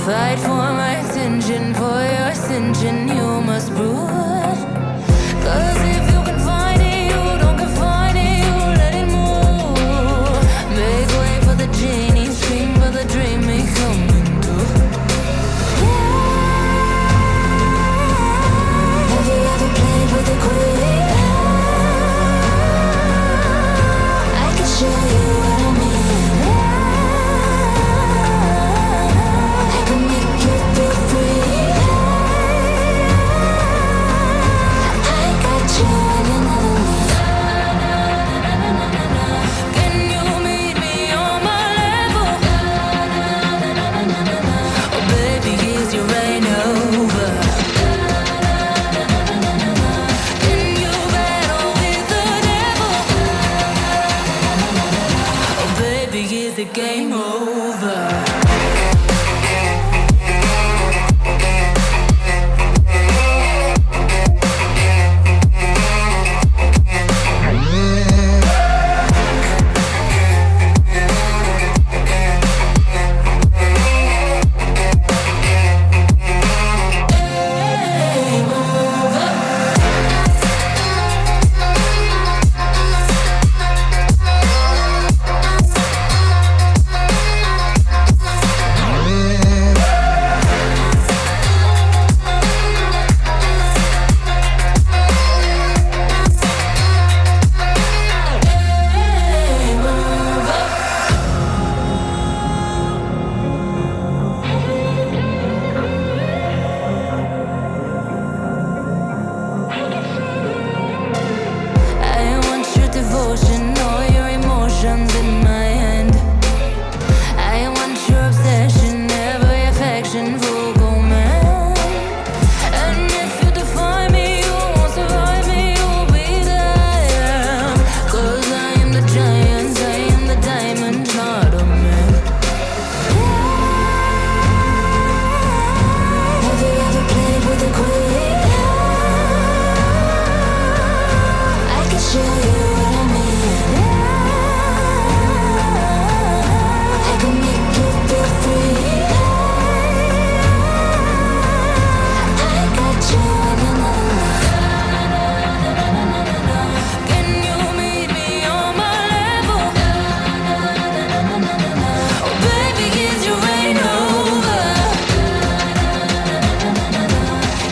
Fight for my attention, for your ascension, you must prove. 'Cause if you can find it, you don't confine it, you let it move. Make way for the genie, scream for the dream me coming through. Have you ever played with a queen? I can show you what I mean. I can make you feel free. I got you and another me. Can you meet me on my level? Oh baby, is your reign over? Can you battle with the devil? Oh baby, is the game over? I want your devotion, all your emotions in my hand. I want your obsession, every affection, full command. And if you define me, you won't survive me, you'll be there. 'Cause I am the giant, I am the diamond, not a man. Have you ever played with a queen? I can show you what I mean. I can make you feel free. I got you and another me. Can you meet me on my level? Oh baby, is your reign over?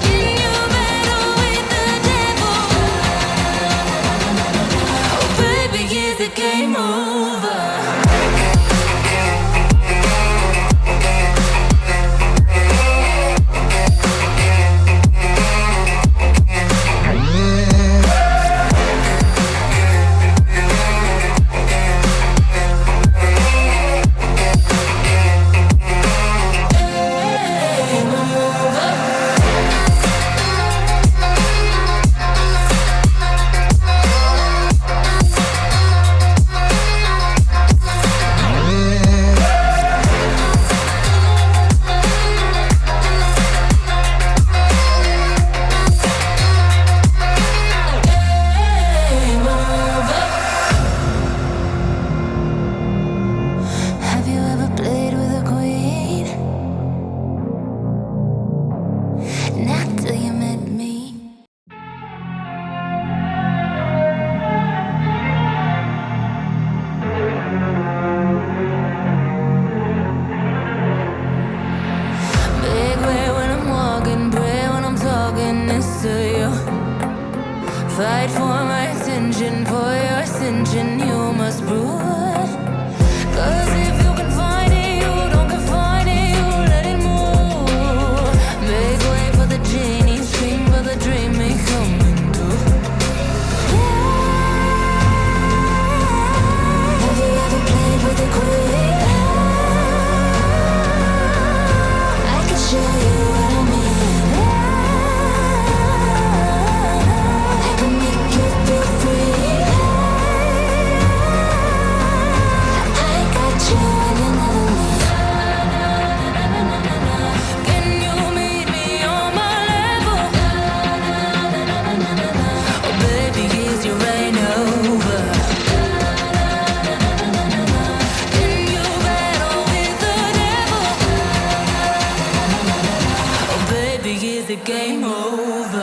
Can you battle with the devil? Oh baby, is the game over? Have you ever played with a queen? Not till you met me. Big way when I'm walking, pray when I'm talking this to you. Fight for my attention, for your ascension, you must prove. 'Cause if you can find it, you don't confine it, you let it move. Make way for the genie, scream for the dream me coming through. Have you ever played with a queen? I can show you what I mean. I can make you feel free. the game over?